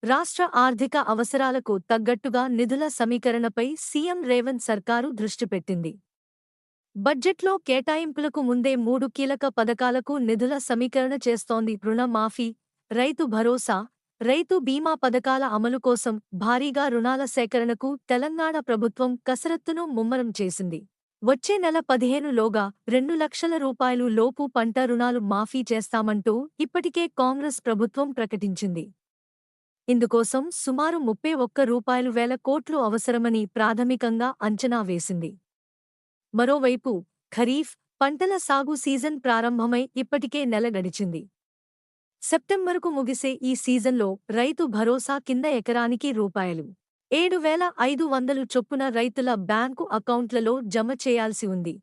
రాష్ట్ర ఆర్థిక అవసరాలకు తగ్గట్టుగా నిధుల సమీకరణపై సీఎం రేవంత్ సర్కారు దృష్టి పెట్టింది. బడ్జెట్లో కేటాయింపులకు ముందే 3 కీలక పథకాలకు నిధుల సమీకరణ చేస్తోంది. రుణ మాఫీ, రైతు భరోసా, రైతు బీమా పథకాల అమలు కోసం భారీగా రుణాల సేకరణకు తెలంగాణ ప్రభుత్వం కసరత్తును ముమ్మరం చేసింది. వచ్చే నెల 15 లోగా 2 లక్షల రూపాయలు లోపు పంట రుణాలు మాఫీ చేస్తామంటూ ఇప్పటికే కాంగ్రెస్ ప్రభుత్వం ప్రకటించింది. ఇందుకోసం సుమారు 31,000 కోట్లు అవసరమని ప్రాథమికంగా అంచనా వేసింది. మరోవైపు ఖరీఫ్ పంటల సాగు సీజన్ ప్రారంభమై ఇప్పటికే నెల గడిచింది. సెప్టెంబరుకు ముగిసే ఈ సీజన్లో రైతు భరోసా కింద ఎకరానికి రూ.7,500 చొప్పున రైతుల బ్యాంకు అకౌంట్లలో జమ చేయాల్సి ఉంది.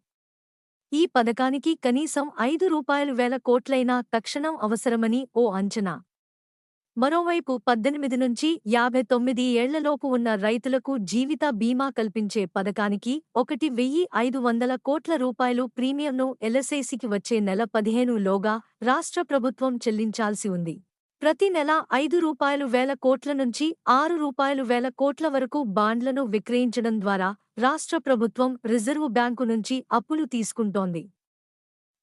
ఈ పథకానికి కనీసం రూ.5,000 కోట్లైనా తక్షణం అవసరమని ఓ అంచనా. మరోవైపు 18 నుంచి 59 ఏళ్లలోపు ఉన్న రైతులకు జీవిత బీమా కల్పించే పథకానికి 1,500 కోట్ల రూపాయలు ప్రీమియంను ఎల్ఐసికి వచ్చే నెల 15 లోగా రాష్ట్ర ప్రభుత్వం చెల్లించాల్సి ఉంది. ప్రతి నెల రూ.5,000 కోట్ల నుంచి రూ.6,000 కోట్ల వరకు బాండ్లను విక్రయించడం ద్వారా రాష్ట్ర ప్రభుత్వం రిజర్వు బ్యాంకు నుంచి అప్పులు తీసుకుంటోంది.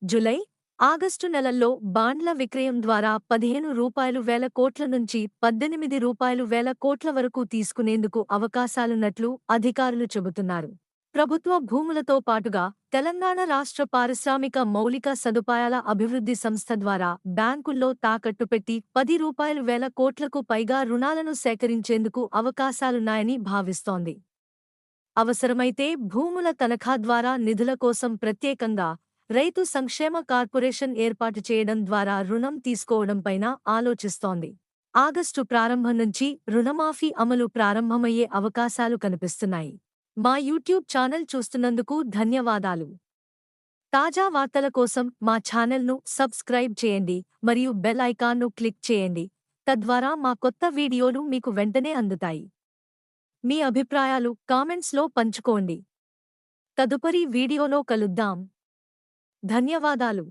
జులై, ఆగస్టు నెలల్లో బాండ్ల విక్రయం ద్వారా రూ.15,000 కోట్ల నుంచి రూ.18,000 కోట్ల వరకు తీసుకునేందుకు అవకాశాలున్నట్లు అధికారులు చెబుతున్నారు. ప్రభుత్వ భూములతో పాటుగా తెలంగాణ రాష్ట్ర పారిశ్రామిక మౌలిక సదుపాయాల అభివృద్ధి సంస్థ ద్వారా బ్యాంకుల్లో తాకట్టు పెట్టి రూ.10,000 కోట్లకు పైగా రుణాలను సేకరించేందుకు అవకాశాలున్నాయని భావిస్తోంది. అవసరమైతే భూముల తనఖా ద్వారా నిధుల కోసం ప్రత్యేకంగా రైతు సంక్షేమ కార్పొరేషన్ ఏర్పాటు చేయడం ద్వారా రుణం తీసుకోవడంపైన ఆలోచిస్తోంది. ఆగస్టు ప్రారంభం నుంచి రుణమాఫీ అమలు ప్రారంభమయ్యే అవకాశాలు కనిపిస్తున్నాయి. మా యూట్యూబ్ ఛానల్ చూస్తున్నందుకు ధన్యవాదాలు. తాజా వార్తల కోసం మా ఛానల్ను సబ్స్క్రైబ్ చేయండి మరియు బెల్ ఐకాన్ను క్లిక్ చేయండి. తద్వారా మా కొత్త వీడియోలు మీకు వెంటనే అందుతాయి. మీ అభిప్రాయాలు కామెంట్స్లో పంచుకోండి. తదుపరి వీడియోలో కలుద్దాం. ధన్యవాదాలు.